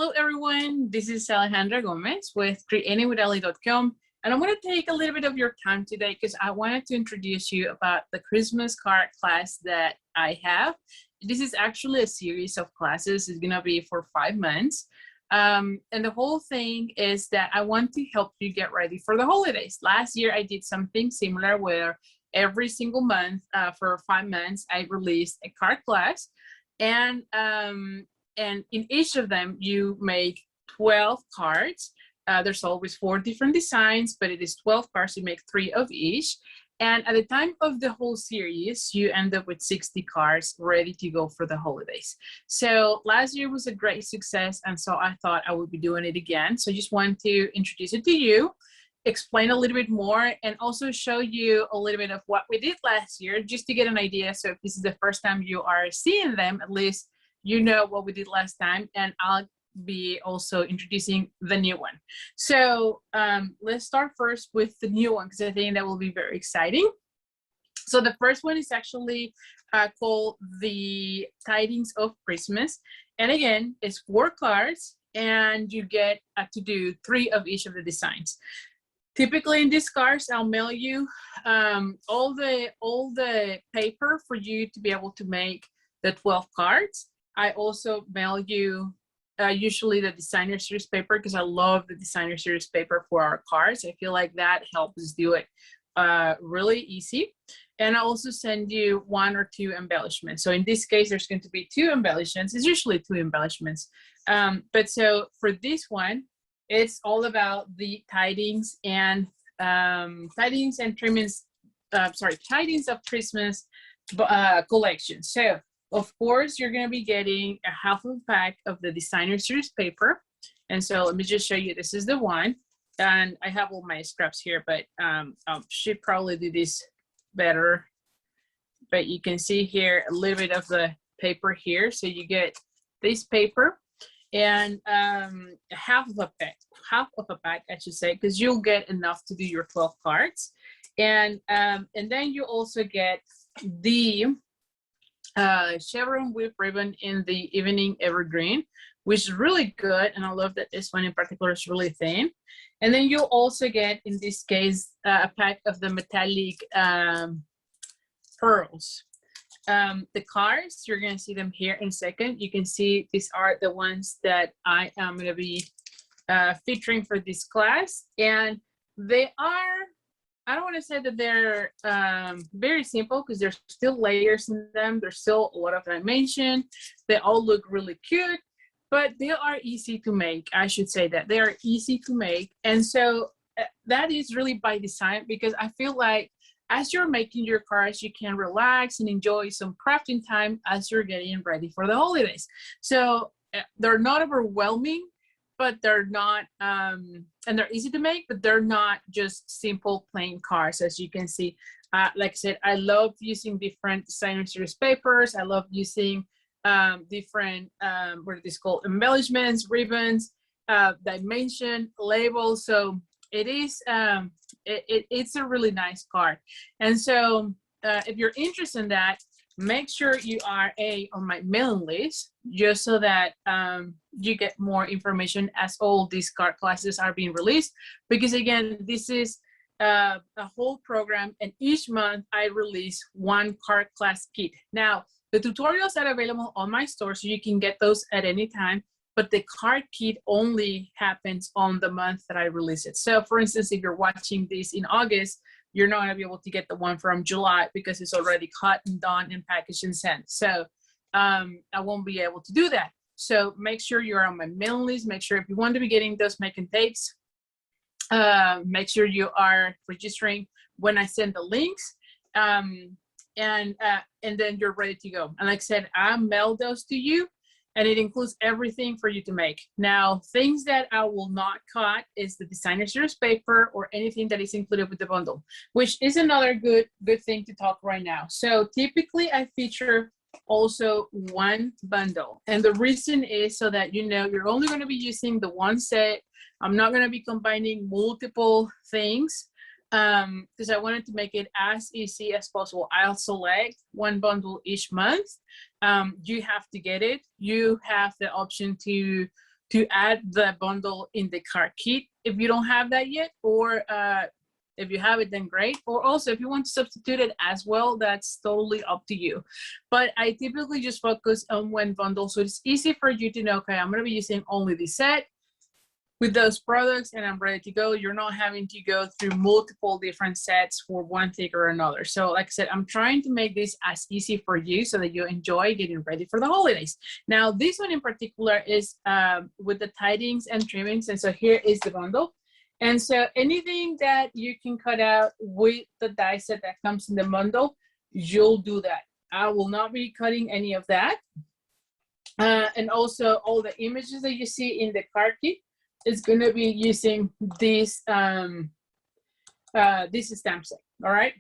Hello, everyone. This is Alejandra Gomez with creatingwithallie.com, and I'm going to take a little bit of your time today because I wanted to introduce you about the Christmas card class that I have. This is actually a series of classes. It's going to be for 5 months. And the whole thing is that I want to help you get ready for the holidays. Last year, I did something similar where every single month for 5 months, I released a card class. And in each of them, you make 12 cards. There's always 4 different designs, but it is 12 cards. You make 3 of each. And at the time of the whole series, you end up with 60 cards ready to go for the holidays. So last year was a great success, and so I thought I would be doing it again. So I just want to introduce it to you, explain a little bit more, and also show you a little bit of what we did last year, just to get an idea. So if this is the first time you are seeing them, at least you know what we did last time, and I'll be also introducing the new one. So let's start first with the new one, because I think that will be very exciting. So the first one is actually called the Tidings of Christmas. And again, it's 4 cards, and you get to do 3 of each of the designs. Typically in these cards, I'll mail you all the paper for you to be able to make the 12 cards. I also mail you usually the designer series paper, because I love the designer series paper for our cards. I feel like that helps us do it really easy. And I also send you 1 or 2 embellishments. So in this case, there's going to be 2 embellishments. It's usually 2 embellishments. But so for this one, it's all about the tidings and tidings of Christmas collection. So of course, you're going to be getting a half of a pack of the designer series paper. And so let me just show you, this is the one. And I have all my scraps here, but I should probably do this better. But you can see here a little bit of the paper here. So you get this paper and half of a pack, I should say, because you'll get enough to do your 12 cards. And then you also get the chevron whip ribbon in the evening evergreen, which is really good, and I love that this one in particular is really thin. And then you'll also get, in this case, a pack of the metallic pearls. The cards, you're going to see them here in a second. You can see these are the ones that I am going to be featuring for this class, and they are, I don't want to say that they're very simple, because there's still layers in them. There's still a lot of dimension. They all look really cute, but they are easy to make. I should say that they are easy to make. And so that is really by design, because I feel like as you're making your cards, you can relax and enjoy some crafting time as you're getting ready for the holidays. So they're not overwhelming, but they're not, and they're easy to make, but they're not just simple plain cards, as you can see. Like I said, I love using different designer series papers. I love using different, what are these called? Embellishments, ribbons, dimension, labels. So it is, it's a really nice card. And so if you're interested in that, make sure you are on my mailing list, just so that you get more information as all these card classes are being released. Because again, this is a whole program, and each month I release 1 card class kit. Now, the tutorials are available on my store, so you can get those at any time, but the card kit only happens on the month that I release it. So for instance, if you're watching this in August, you're not going to be able to get the one from July, because it's already cut and done and packaged and sent. So I won't be able to do that. So make sure you're on my mailing list. Make sure if you want to be getting those make and takes, make sure you are registering when I send the links, and then you're ready to go. And like I said, I'll mail those to you, and it includes everything for you to make. Now, things that I will not cut is the designer series paper or anything that is included with the bundle, which is another good thing to talk right now. So typically I feature also 1 bundle. And the reason is so that you know you're only going to be using the 1 set. I'm not going to be combining multiple things, because I wanted to make it as easy as possible. I'll select 1 bundle each month. You have to get it. You have the option to to add the bundle in the card kit if you don't have that yet, or if you have it, then great. Or also, if you want to substitute it as well, that's totally up to you. But I typically just focus on one bundle, so it's easy for you to know, okay, I'm gonna be using only this set with those products and I'm ready to go. You're not having to go through multiple different sets for one thing or another. So like I said, I'm trying to make this as easy for you so that you enjoy getting ready for the holidays. Now, this one in particular is with the tidings and trimmings. And so here is the bundle. And so anything that you can cut out with the die set that comes in the bundle, you'll do that. I will not be cutting any of that. And also all the images that you see in the card kit is going to be using this this stamp set. All right,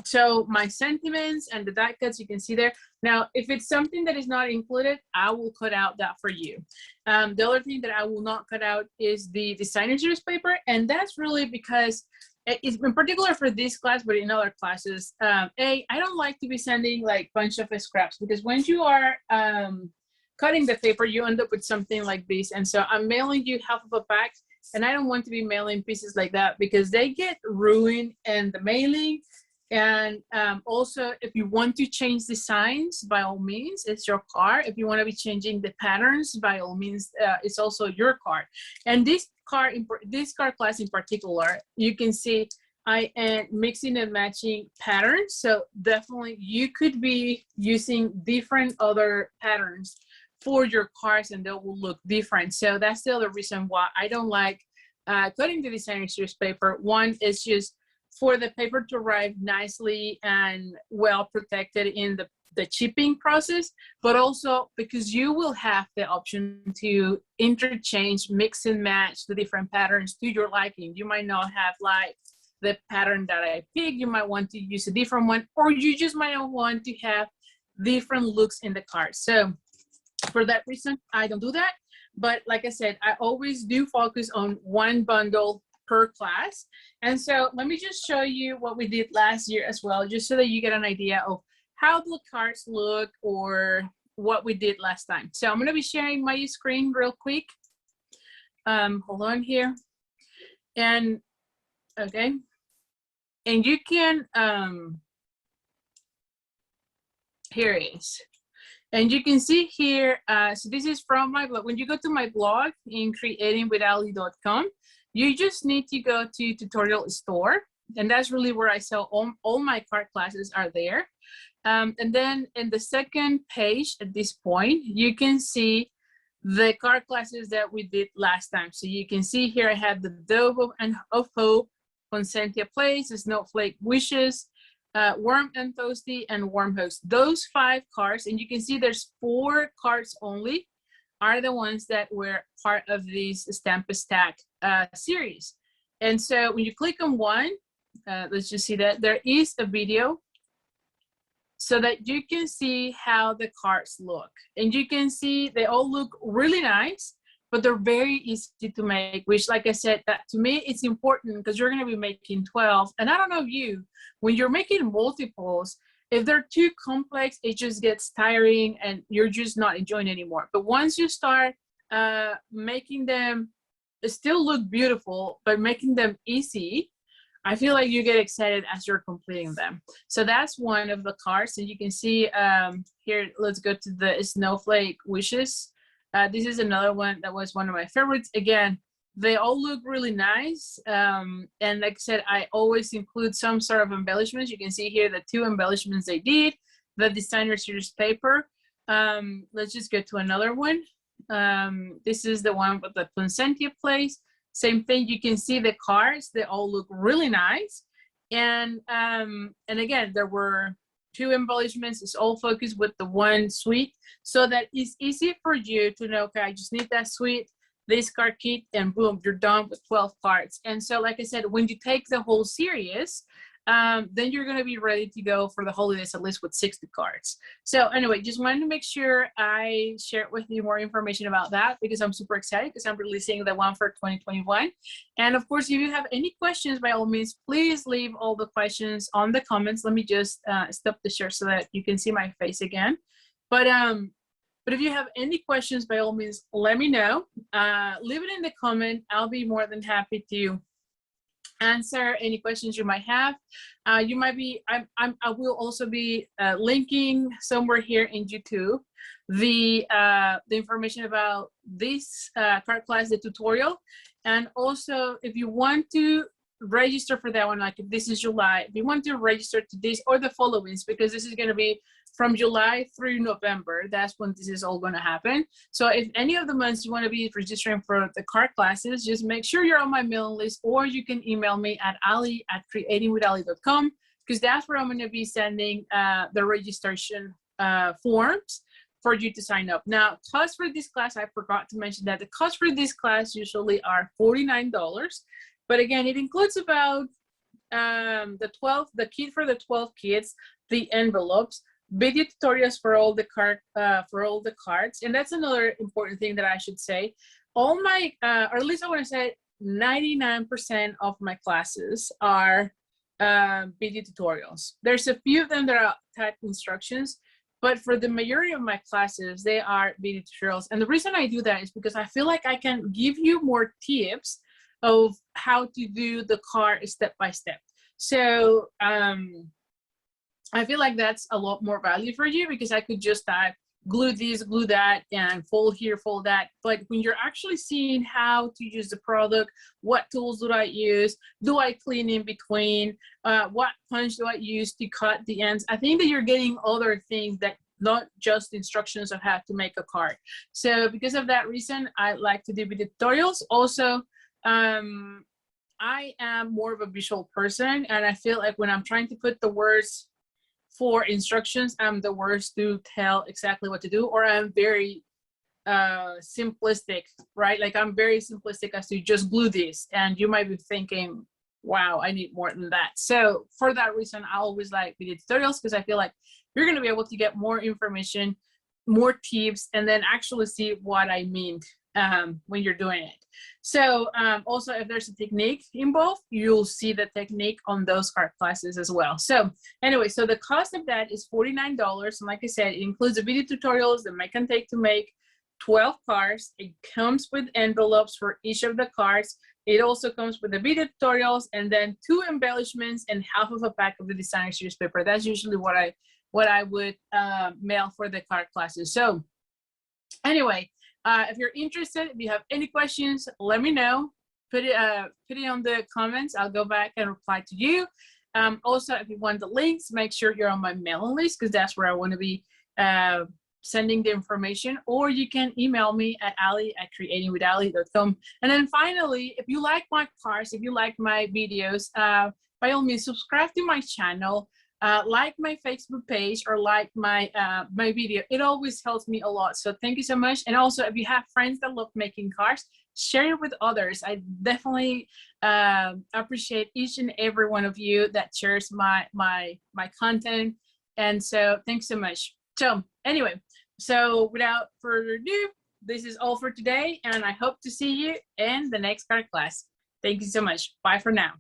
so my sentiments and the die cuts you can see there. Now if it's something that is not included, I will cut out that for you. The other thing that I will not cut out is the designer series paper, and that's really because it's in particular for this class, but in other classes, I don't like to be sending like bunch of scraps, because when you are cutting the paper, you end up with something like this. And so I'm mailing you half of a pack, and I don't want to be mailing pieces like that because they get ruined in the mailing. And also, if you want to change designs, by all means, it's your card. If you want to be changing the patterns, by all means, it's also your card. And this card class in particular, you can see I am mixing and matching patterns. So definitely you could be using different other patterns for your cards and they will look different. So that's the other reason why I don't like cutting the designer series paper. One is just for the paper to arrive nicely and well protected in the shipping process, but also because you will have the option to interchange, mix and match the different patterns to your liking. You might not have like the pattern that I picked, you might want to use a different one, or you just might not want to have different looks in the card. So for that reason, I don't do that. But like I said, I always do focus on one bundle per class. And so let me just show you what we did last year as well, just so that you get an idea of how the cards look or what we did last time. So I'm going to be sharing my screen real quick. Hold on here. And okay. And you can, here it is. And you can see here, so this is from my blog. When you go to my blog in creatingwithallie.com, you just need to go to tutorial store. And that's really where I sell all my card classes are there. And then in the second page at this point, you can see the card classes that we did last time. So you can see here I have the Dove of Hope, Consentia Place, Snowflake Wishes, Warm and Toasty, and Warm Host. Those 5 cards, and you can see there's 4 cards only, are the ones that were part of this Stamp Stack series. And so when you click on one, let's just see that there is a video so that you can see how the cards look. And you can see they all look really nice, but they're very easy to make, which, like I said, that to me, it's important because you're going to be making 12. And I don't know you, when you're making multiples, if they're too complex, it just gets tiring and you're just not enjoying it anymore. But once you start making them still look beautiful, but making them easy, I feel like you get excited as you're completing them. So that's one of the cards. And you can see here, let's go to the Snowflake Wishes. This is another one that was one of my favorites. Again, they all look really nice. And like I said, I always include some sort of embellishments. You can see here the 2 embellishments they did, the designer series paper. Let's just go to another one. This is the one with the Consentia Place. Same thing, you can see the cards, they all look really nice. And again, there were 2 embellishments. It's all focused with the one suite, so that it's easy for you to know, okay, I just need that suite, this card kit, and boom, you're done with 12 cards. And so, like I said, when you take the whole series, then you're going to be ready to go for the holidays, at least with 60 cards. So anyway, just wanted to make sure I share with you more information about that, because I'm super excited because I'm releasing the one for 2021. And of course, if you have any questions, by all means, please leave all the questions on the comments. Let me just stop the share so that you can see my face again. But But if you have any questions, by all means, let me know. Leave it in the comment. I'll be more than happy to answer any questions you might have. You might be, I will also be linking somewhere here in YouTube the information about this card class, the tutorial. And also, if you want to register for that one, like if this is July, if you want to register to this or the followings, because this is going to be from July through November, that's when this is all going to happen. So if any of the months you want to be registering for the card classes, just make sure you're on my mailing list, or you can email me at Allie@creatingwithallie.com, because that's where I'm going to be sending the registration forms for you to sign up. Now, cost for this class, I forgot to mention that the cost for this class usually are $49. But again, it includes about the kit for the 12 kids, the envelopes, video tutorials for all the cards, and that's another important thing that I should say. All my, or at least I want to say, 99% of my classes are video tutorials. There's a few of them that are type instructions, but for the majority of my classes, they are video tutorials. And the reason I do that is because I feel like I can give you more tips of how to do the card step by step. So I feel like that's a lot more value for you, because I could just type glue this, glue that, and fold here, fold that. But when you're actually seeing how to use the product, what tools do I use? Do I clean in between? What punch do I use to cut the ends? I think that you're getting other things that not just instructions of how to make a card. So because of that reason, I like to do video tutorials. Also, I am more of a visual person, and I feel like when I'm trying to put the words for instructions, I'm the worst to tell exactly what to do, or I'm very simplistic, right? Like I'm very simplistic as to just glue this, and you might be thinking, wow, I need more than that. So for that reason, I always like video tutorials, because I feel like you're going to be able to get more information, more tips, and then actually see what I mean when you're doing it. So also, if there's a technique involved, you'll see the technique on those card classes as well. So anyway, so the cost of that is $49. And like I said, it includes the video tutorials, the make and take to make 12 cards. It comes with envelopes for each of the cards. It also comes with the video tutorials, and then 2 embellishments and half of a pack of the designer series paper. That's usually what I would mail for the card classes. So anyway, if you're interested, if you have any questions, let me know. Put it on the comments. I'll go back and reply to you. Also, if you want the links, make sure you're on my mailing list, because that's where I want to be sending the information. Or you can email me at Allie@creatingwithallie.com. And then finally, if you like my cards, if you like my videos, by all means, subscribe to my channel. Like my Facebook page, or like my my video. It always helps me a lot. So thank you so much. And also, if you have friends that love making cards, share it with others. I definitely appreciate each and every one of you that shares my content. And so thanks so much. So anyway, so without further ado, this is all for today, and I hope to see you in the next card class. Thank you so much. Bye for now.